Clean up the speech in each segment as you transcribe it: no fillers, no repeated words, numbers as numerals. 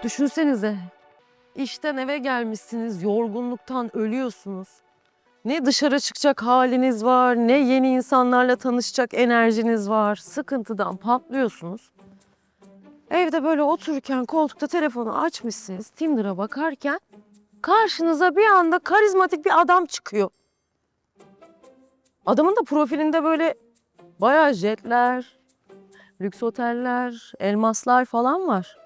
Düşünsenize, işten eve gelmişsiniz, yorgunluktan ölüyorsunuz. Ne dışarı çıkacak haliniz var, ne yeni insanlarla tanışacak enerjiniz var. Sıkıntıdan patlıyorsunuz. Evde böyle otururken koltukta telefonu açmışsınız, Tinder'a bakarken karşınıza bir anda karizmatik bir adam çıkıyor. Adamın da profilinde böyle bayağı jetler, lüks oteller, elmaslar falan var.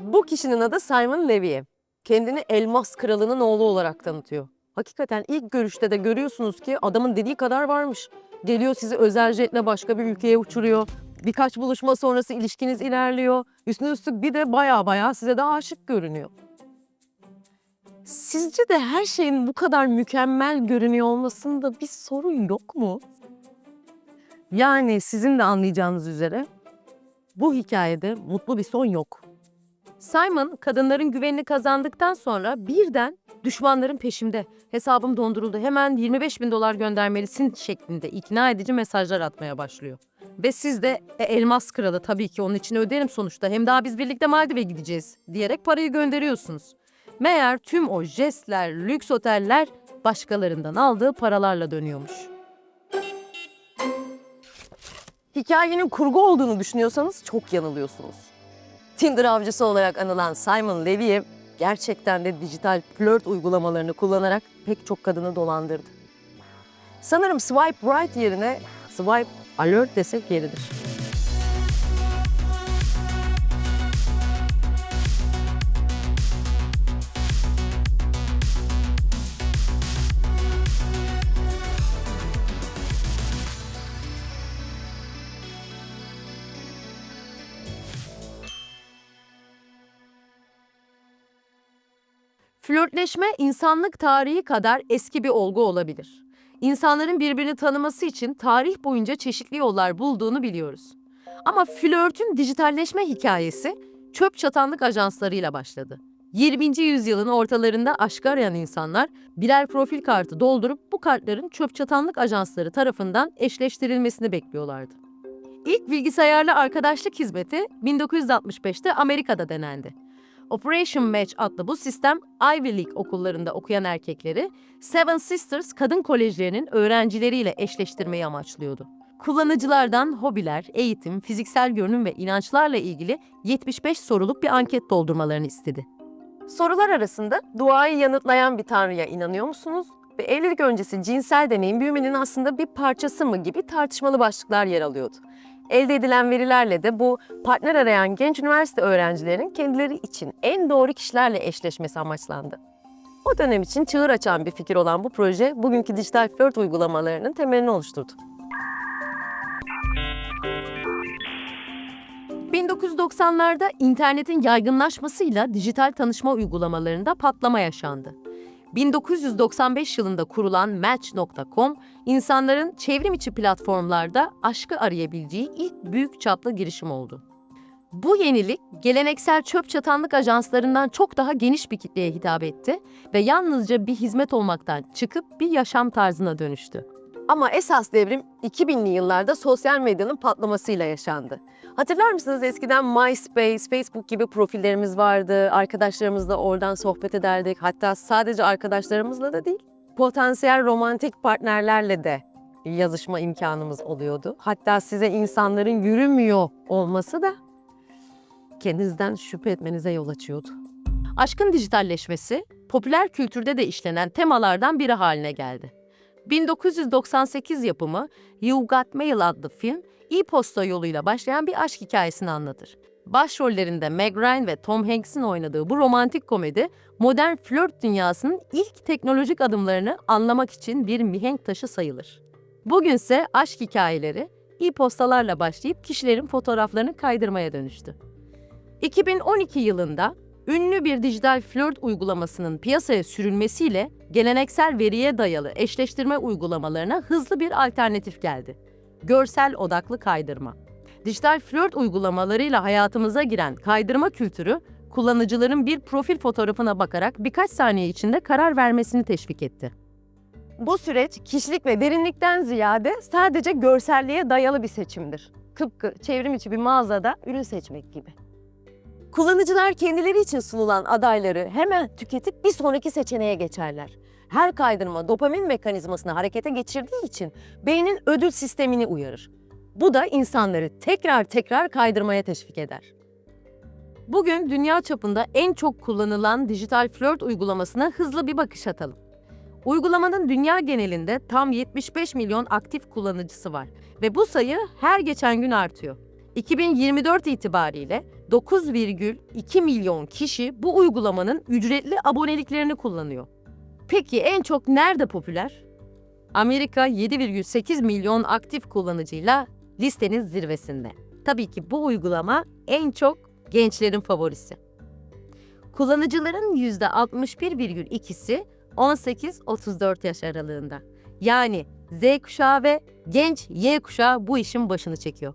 Bu kişinin adı Simon Levy. Kendini elmas kralının oğlu olarak tanıtıyor. Hakikaten ilk görüşte de görüyorsunuz ki adamın dediği kadar varmış. Geliyor sizi özel jetle başka bir ülkeye uçuruyor. Birkaç buluşma sonrası ilişkiniz ilerliyor. Üstüne üstlük bir de baya size de aşık görünüyor. Sizce de her şeyin bu kadar mükemmel görünüyor olmasında bir sorun yok mu? Yani sizin de anlayacağınız üzere bu hikayede mutlu bir son yok. Simon, kadınların güvenini kazandıktan sonra birden düşmanların peşimde. Hesabım donduruldu. Hemen 25.000 dolar göndermelisin şeklinde ikna edici mesajlar atmaya başlıyor. Ve siz de elmas kralı tabii ki onun için öderim sonuçta. Hem daha biz birlikte Maldiv'e gideceğiz diyerek parayı gönderiyorsunuz. Meğer tüm o jestler, lüks oteller başkalarından aldığı paralarla dönüyormuş. Hikayenin kurgu olduğunu düşünüyorsanız çok yanılıyorsunuz. Tinder avcısı olarak anılan Simon Levy gerçekten de dijital flört uygulamalarını kullanarak pek çok kadını dolandırdı. Sanırım swipe right yerine swipe alert desek yeridir. Flörtleşme insanlık tarihi kadar eski bir olgu olabilir. İnsanların birbirini tanıması için tarih boyunca çeşitli yollar bulduğunu biliyoruz. Ama flörtün dijitalleşme hikayesi çöp çatanlık ajanslarıyla başladı. 20. yüzyılın ortalarında aşkı arayan insanlar birer profil kartı doldurup bu kartların çöp çatanlık ajansları tarafından eşleştirilmesini bekliyorlardı. İlk bilgisayarlı arkadaşlık hizmeti 1965'te Amerika'da denendi. Operation Match adlı bu sistem Ivy League okullarında okuyan erkekleri Seven Sisters kadın kolejlerinin öğrencileriyle eşleştirmeyi amaçlıyordu. Kullanıcılardan hobiler, eğitim, fiziksel görünüm ve inançlarla ilgili 75 soruluk bir anket doldurmalarını istedi. Sorular arasında duayı yanıtlayan bir tanrıya inanıyor musunuz? Ve evlilik öncesi cinsel deneyim büyümenin aslında bir parçası mı gibi tartışmalı başlıklar yer alıyordu. Elde edilen verilerle de bu partner arayan genç üniversite öğrencilerinin kendileri için en doğru kişilerle eşleşmesi amaçlandı. O dönem için çığır açan bir fikir olan bu proje bugünkü dijital flört uygulamalarının temelini oluşturdu. 1990'larda internetin yaygınlaşmasıyla dijital tanışma uygulamalarında patlama yaşandı. 1995 yılında kurulan Match.com, insanların çevrim içi platformlarda aşkı arayabileceği ilk büyük çaplı girişim oldu. Bu yenilik, geleneksel çöp çatanlık ajanslarından çok daha geniş bir kitleye hitap etti ve yalnızca bir hizmet olmaktan çıkıp bir yaşam tarzına dönüştü. Ama esas devrim 2000'li yıllarda sosyal medyanın patlamasıyla yaşandı. Hatırlar mısınız eskiden MySpace, Facebook gibi profillerimiz vardı. Arkadaşlarımızla oradan sohbet ederdik. Hatta sadece arkadaşlarımızla da değil, potansiyel romantik partnerlerle de yazışma imkanımız oluyordu. Hatta size insanların yürümüyor olması da kendinizden şüphe etmenize yol açıyordu. Aşkın dijitalleşmesi, popüler kültürde de işlenen temalardan biri haline geldi. 1998 yapımı You Got Mail adlı film, e-posta yoluyla başlayan bir aşk hikayesini anlatır. Başrollerinde Meg Ryan ve Tom Hanks'in oynadığı bu romantik komedi, modern flört dünyasının ilk teknolojik adımlarını anlamak için bir mihenk taşı sayılır. Bugünse aşk hikayeleri, e-postalarla başlayıp kişilerin fotoğraflarını kaydırmaya dönüştü. 2012 yılında ünlü bir dijital flört uygulamasının piyasaya sürülmesiyle geleneksel veriye dayalı eşleştirme uygulamalarına hızlı bir alternatif geldi. Görsel odaklı kaydırma. Dijital flört uygulamalarıyla hayatımıza giren kaydırma kültürü, kullanıcıların bir profil fotoğrafına bakarak birkaç saniye içinde karar vermesini teşvik etti. Bu süreç kişilik ve derinlikten ziyade sadece görselliğe dayalı bir seçimdir. Tıpkı çevrim içi bir mağazada ürün seçmek gibi. Kullanıcılar kendileri için sunulan adayları hemen tüketip bir sonraki seçeneğe geçerler. Her kaydırma dopamin mekanizmasını harekete geçirdiği için beynin ödül sistemini uyarır. Bu da insanları tekrar tekrar kaydırmaya teşvik eder. Bugün dünya çapında en çok kullanılan dijital flört uygulamasına hızlı bir bakış atalım. Uygulamanın dünya genelinde tam 75 milyon aktif kullanıcısı var ve bu sayı her geçen gün artıyor. 2024 itibariyle 9,2 milyon kişi bu uygulamanın ücretli aboneliklerini kullanıyor. Peki en çok nerede popüler? Amerika 7,8 milyon aktif kullanıcıyla listenin zirvesinde. Tabii ki bu uygulama en çok gençlerin favorisi. Kullanıcıların %61,2'si 18-34 yaş aralığında. Yani Z kuşağı ve genç Y kuşağı bu işin başını çekiyor.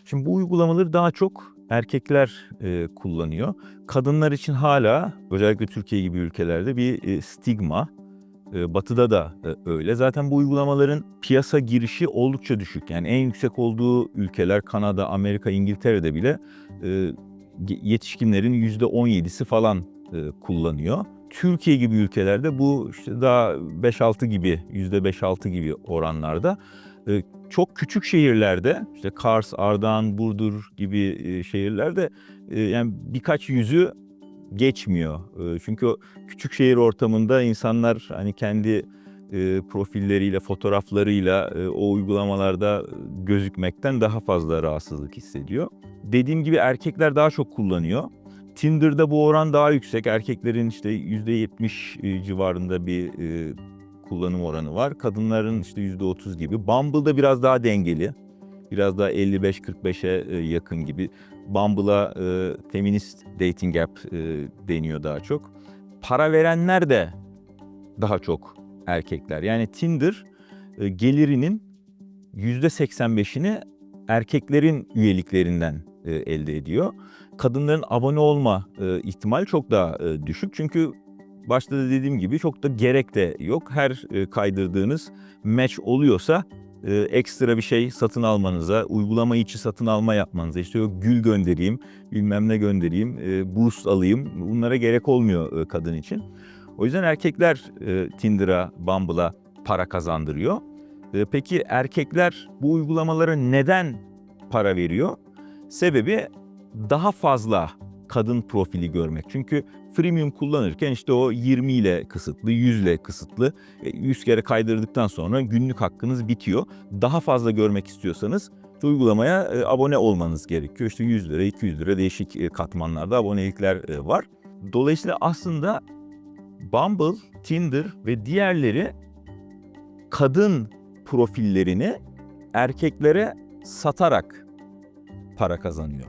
Şimdi bu uygulamaları daha çok erkekler kullanıyor. Kadınlar için hala özellikle Türkiye gibi ülkelerde bir stigma. Batı'da da öyle. Zaten bu uygulamaların piyasa girişi oldukça düşük. Yani en yüksek olduğu ülkeler Kanada, Amerika, İngiltere'de bile yetişkinlerin %17'si falan kullanıyor. Türkiye gibi ülkelerde bu işte daha 5-6 gibi, %5-6 gibi oranlarda. Çok küçük şehirlerde, işte Kars, Ardahan, Burdur gibi şehirlerde yani birkaç yüzü geçmiyor. Çünkü o küçük şehir ortamında insanlar hani kendi profilleriyle, fotoğraflarıyla o uygulamalarda gözükmekten daha fazla rahatsızlık hissediyor. Dediğim gibi erkekler daha çok kullanıyor. Tinder'da bu oran daha yüksek. Erkeklerin işte %70 civarında bir kullanım oranı var. Kadınların işte %30 gibi. Bumble'da biraz daha dengeli. Biraz daha 55-45'e yakın gibi. Bumble'a feminist dating app deniyor daha çok. Para verenler de daha çok erkekler. Yani Tinder gelirinin %85'ini erkeklerin üyeliklerinden elde ediyor. Kadınların abone olma ihtimali çok daha düşük. Çünkü başta da dediğim gibi çok da gerek de yok. Her kaydırdığınız match oluyorsa ekstra bir şey satın almanıza, uygulama içi satın alma yapmanıza, işte o gül göndereyim, bilmem ne göndereyim, boost alayım, bunlara gerek olmuyor kadın için. O yüzden erkekler Tinder'a, Bumble'a para kazandırıyor. Peki erkekler bu uygulamalara neden para veriyor? Sebebi daha fazla kadın profili görmek. Çünkü freemium kullanırken işte o 20 ile kısıtlı, 100 ile kısıtlı. 100 kere kaydırdıktan sonra günlük hakkınız bitiyor. Daha fazla görmek istiyorsanız uygulamaya abone olmanız gerekiyor. İşte 100 lira, 200 lira değişik katmanlarda abonelikler var. Dolayısıyla aslında Bumble, Tinder ve diğerleri kadın profillerini erkeklere satarak para kazanıyor.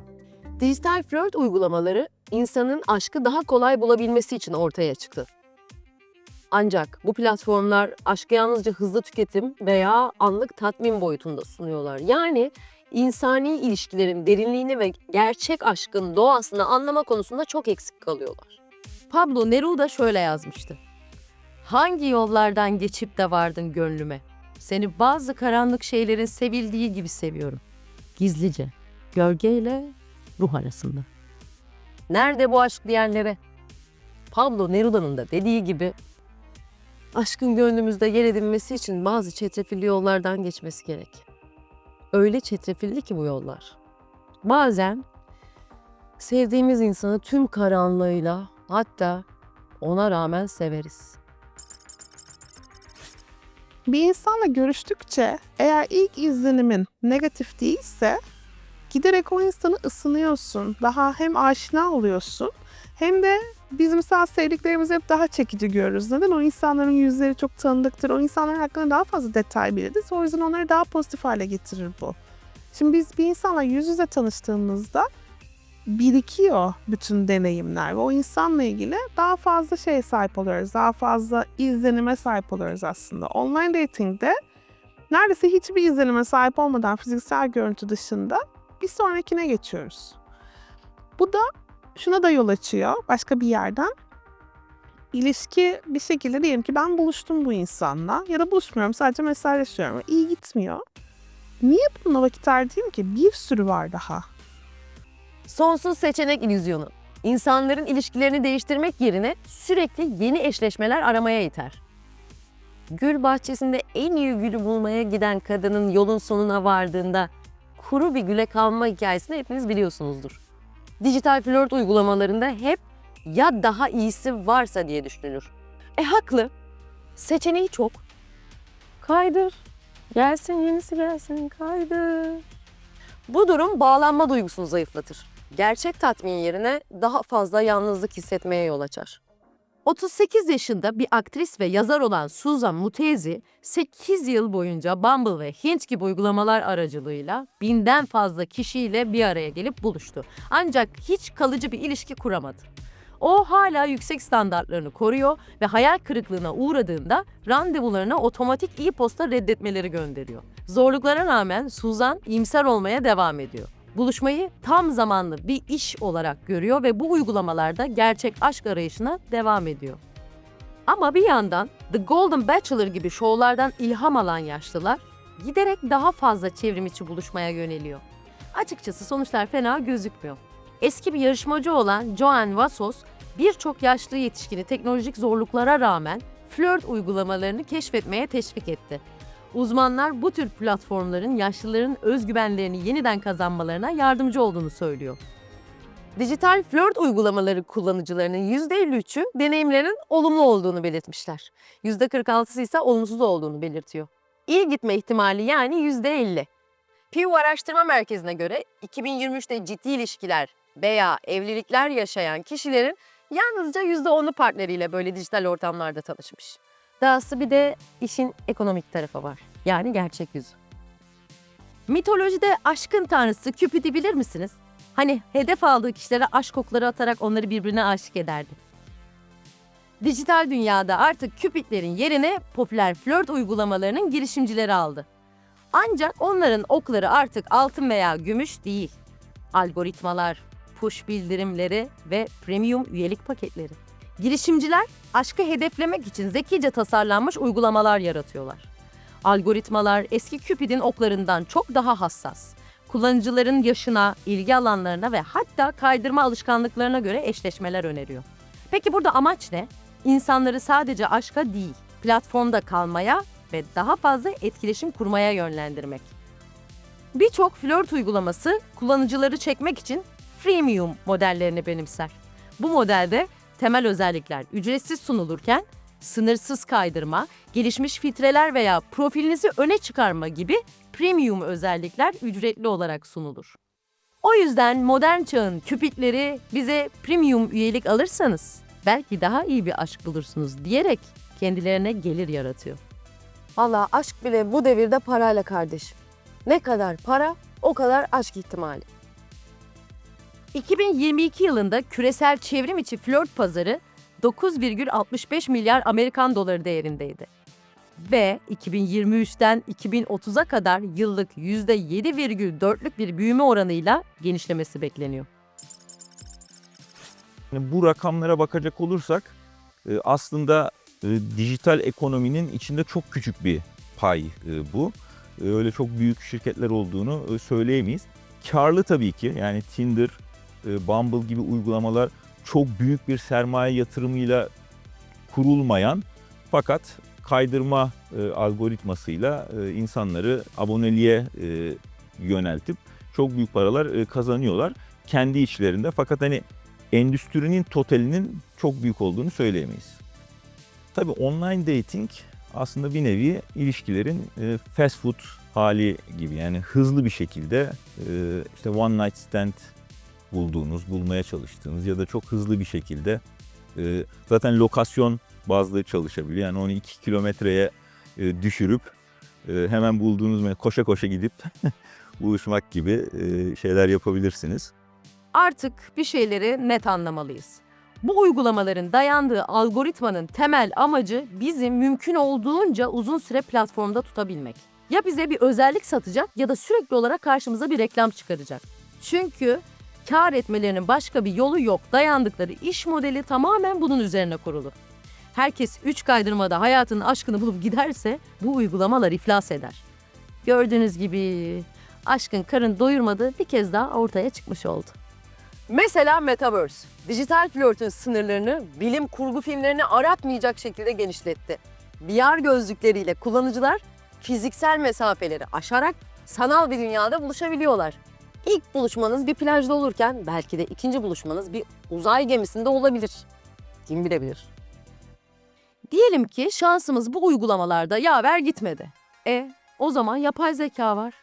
Dijital flört uygulamaları insanın aşkı daha kolay bulabilmesi için ortaya çıktı. Ancak bu platformlar aşkı yalnızca hızlı tüketim veya anlık tatmin boyutunda sunuyorlar. Yani insani ilişkilerin derinliğini ve gerçek aşkın doğasını anlama konusunda çok eksik kalıyorlar. Pablo Neruda şöyle yazmıştı. Hangi yollardan geçip de vardın gönlüme? Seni bazı karanlık şeylerin sevildiği gibi seviyorum. Gizlice, gölgeyle ruh arasında. Nerede bu aşk diyenlere? Pablo Neruda'nın da dediği gibi aşkın gönlümüzde yer edinmesi için bazı çetrefilli yollardan geçmesi gerek. Öyle çetrefilli ki bu yollar. Bazen sevdiğimiz insanı tüm karanlığıyla, hatta ona rağmen severiz. Bir insanla görüştükçe eğer ilk izlenimin negatif değilse giderek o insanı ısınıyorsun. Daha hem aşina oluyorsun hem de biz mesela sevdiklerimizi hep daha çekici görürüz. Neden? O insanların yüzleri çok tanıdıktır. O insanların hakkında daha fazla detay biliriz. O yüzden onları daha pozitif hale getirir bu. Şimdi biz bir insanla yüz yüze tanıştığımızda birikiyor bütün deneyimler ve o insanla ilgili daha fazla şeye sahip oluyoruz. Daha fazla izlenime sahip oluyoruz aslında. Online dating'de neredeyse hiçbir izlenime sahip olmadan fiziksel görüntü dışında bir sonrakine geçiyoruz. Bu da şuna da yol açıyor başka bir yerden. İlişki bir şekilde diyelim ki ben buluştum bu insanla ya da buluşmuyorum, sadece mesajlaşıyorum. İyi gitmiyor. Niye bununla vakit harcayayım ki? Bir sürü var daha. Sonsuz seçenek illüzyonu. İnsanların ilişkilerini değiştirmek yerine sürekli yeni eşleşmeler aramaya iter. Gül bahçesinde en iyi gülü bulmaya giden kadının yolun sonuna vardığında kuru bir güle kalma hikayesini hepiniz biliyorsunuzdur. Dijital flört uygulamalarında hep ya daha iyisi varsa diye düşünülür. Haklı. Seçeneği çok. Kaydır. Gelsin yenisi gelsin kaydır. Bu durum bağlanma duygusunu zayıflatır. Gerçek tatmin yerine daha fazla yalnızlık hissetmeye yol açar. 38 yaşında bir aktris ve yazar olan Susan Mutezi, 8 yıl boyunca Bumble ve Hinge gibi uygulamalar aracılığıyla 1000'den fazla kişiyle bir araya gelip buluştu. Ancak hiç kalıcı bir ilişki kuramadı. O hala yüksek standartlarını koruyor ve hayal kırıklığına uğradığında randevularına otomatik e-posta reddetmeleri gönderiyor. Zorluklara rağmen Susan iyimser olmaya devam ediyor. Buluşmayı tam zamanlı bir iş olarak görüyor ve bu uygulamalarda gerçek aşk arayışına devam ediyor. Ama bir yandan The Golden Bachelor gibi şovlardan ilham alan yaşlılar giderek daha fazla çevrimiçi buluşmaya yöneliyor. Açıkçası sonuçlar fena gözükmüyor. Eski bir yarışmacı olan Joan Vassos, birçok yaşlı yetişkini teknolojik zorluklara rağmen flört uygulamalarını keşfetmeye teşvik etti. Uzmanlar bu tür platformların yaşlıların özgüvenlerini yeniden kazanmalarına yardımcı olduğunu söylüyor. Dijital flört uygulamaları kullanıcılarının %53'ü deneyimlerinin olumlu olduğunu belirtmişler. %46'sı ise olumsuz olduğunu belirtiyor. İyi gitme ihtimali yani %50. Pew Araştırma Merkezi'ne göre 2023'te ciddi ilişkiler veya evlilikler yaşayan kişilerin yalnızca %10'u partneriyle böyle dijital ortamlarda tanışmış. Dahası bir de işin ekonomik tarafı var. Yani gerçek yüzü. Mitolojide aşkın tanrısı Cupid'i bilir misiniz? Hani hedef aldığı kişilere aşk kokları atarak onları birbirine aşık ederdi. Dijital dünyada artık Cupid'lerin yerine popüler flört uygulamalarının girişimcileri aldı. Ancak onların okları artık altın veya gümüş değil. Algoritmalar, push bildirimleri ve premium üyelik paketleri. Girişimciler aşkı hedeflemek için zekice tasarlanmış uygulamalar yaratıyorlar. Algoritmalar eski Cupid'in oklarından çok daha hassas. Kullanıcıların yaşına, ilgi alanlarına ve hatta kaydırma alışkanlıklarına göre eşleşmeler öneriyor. Peki burada amaç ne? İnsanları sadece aşka değil, platformda kalmaya ve daha fazla etkileşim kurmaya yönlendirmek. Birçok flört uygulaması kullanıcıları çekmek için freemium modellerini benimser. Bu modelde temel özellikler ücretsiz sunulurken sınırsız kaydırma, gelişmiş filtreler veya profilinizi öne çıkarma gibi premium özellikler ücretli olarak sunulur. O yüzden modern çağın Cupid'leri bize premium üyelik alırsanız belki daha iyi bir aşk bulursunuz diyerek kendilerine gelir yaratıyor. Vallahi aşk bile bu devirde parayla kardeşim. Ne kadar para, o kadar aşk ihtimali. 2022 yılında küresel çevrim içi flört pazarı 9,65 milyar Amerikan doları değerindeydi. Ve 2023'ten 2030'a kadar yıllık %7,4'lük bir büyüme oranıyla genişlemesi bekleniyor. Yani bu rakamlara bakacak olursak aslında dijital ekonominin içinde çok küçük bir pay bu. Öyle çok büyük şirketler olduğunu söyleyemeyiz. Karlı tabii ki, yani Tinder, Bumble gibi uygulamalar çok büyük bir sermaye yatırımıyla kurulmayan fakat kaydırma algoritmasıyla insanları aboneliğe yöneltip çok büyük paralar kazanıyorlar kendi içlerinde. Fakat hani endüstrinin totalinin çok büyük olduğunu söyleyemeyiz. Tabii online dating aslında bir nevi ilişkilerin fast food hali gibi, yani hızlı bir şekilde işte one night stand bulmaya çalıştığınız ya da çok hızlı bir şekilde zaten lokasyon bazlı çalışabiliyor. Yani onu 2 kilometreye düşürüp hemen bulduğunuz koşa koşa gidip buluşmak gibi şeyler yapabilirsiniz. Artık bir şeyleri net anlamalıyız. Bu uygulamaların dayandığı algoritmanın temel amacı bizi mümkün olduğunca uzun süre platformda tutabilmek. Ya bize bir özellik satacak ya da sürekli olarak karşımıza bir reklam çıkaracak. Çünkü kar etmelerinin başka bir yolu yok. Dayandıkları iş modeli tamamen bunun üzerine kurulu. Herkes 3 kaydırmada hayatının aşkını bulup giderse bu uygulamalar iflas eder. Gördüğünüz gibi aşkın karın doyurmadığı bir kez daha ortaya çıkmış oldu. Mesela Metaverse, dijital flörtün sınırlarını bilim kurgu filmlerini aratmayacak şekilde genişletti. VR gözlükleriyle kullanıcılar fiziksel mesafeleri aşarak sanal bir dünyada buluşabiliyorlar. İlk buluşmanız bir plajda olurken belki de ikinci buluşmanız bir uzay gemisinde olabilir. Kim bilebilir? Diyelim ki şansımız bu uygulamalarda yaver gitmedi. O zaman yapay zeka var.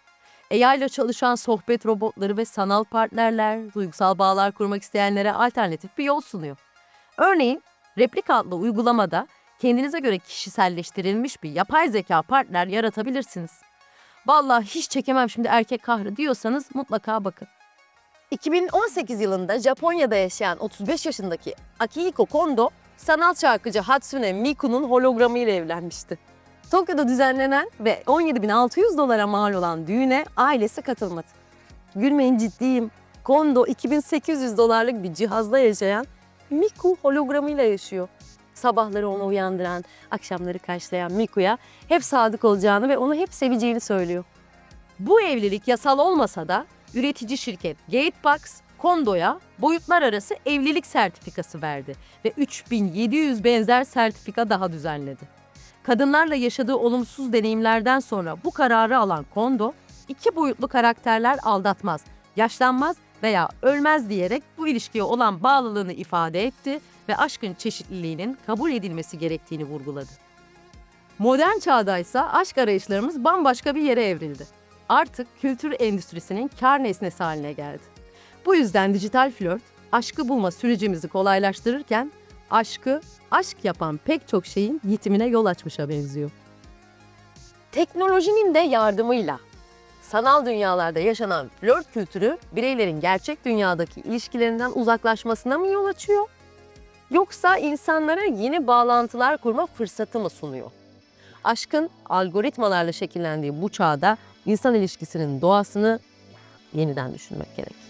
AI ile çalışan sohbet robotları ve sanal partnerler, duygusal bağlar kurmak isteyenlere alternatif bir yol sunuyor. Örneğin, Replika adlı uygulamada kendinize göre kişiselleştirilmiş bir yapay zeka partner yaratabilirsiniz. Vallahi hiç çekemem şimdi erkek kahrı diyorsanız mutlaka bakın. 2018 yılında Japonya'da yaşayan 35 yaşındaki Akihiko Kondo, sanal şarkıcı Hatsune Miku'nun hologramıyla evlenmişti. Tokyo'da düzenlenen ve $17.600 mal olan düğüne ailesi katılmadı. Gülmeyin, ciddiyim. Kondo $2.800 bir cihazla yaşayan Miku hologramıyla yaşıyor. Sabahları onu uyandıran, akşamları karşılayan Miku'ya hep sadık olacağını ve onu hep seveceğini söylüyor. Bu evlilik yasal olmasa da üretici şirket Gatebox, Kondo'ya boyutlar arası evlilik sertifikası verdi ve 3700 benzer sertifika daha düzenledi. Kadınlarla yaşadığı olumsuz deneyimlerden sonra bu kararı alan Kondo, 2 boyutlu karakterler aldatmaz, yaşlanmaz veya ölmez diyerek bu ilişkiye olan bağlılığını ifade etti ve aşkın çeşitliliğinin kabul edilmesi gerektiğini vurguladı. Modern çağdaysa aşk arayışlarımız bambaşka bir yere evrildi. Artık kültür endüstrisinin kar nesnesi haline geldi. Bu yüzden dijital flört, aşkı bulma sürecimizi kolaylaştırırken, aşkı aşk yapan pek çok şeyin yitimine yol açmışa benziyor. Teknolojinin de yardımıyla sanal dünyalarda yaşanan flört kültürü bireylerin gerçek dünyadaki ilişkilerinden uzaklaşmasına mı yol açıyor? Yoksa insanlara yeni bağlantılar kurma fırsatı mı sunuyor? Aşkın algoritmalarla şekillendiği bu çağda insan ilişkisinin doğasını yeniden düşünmek gerek.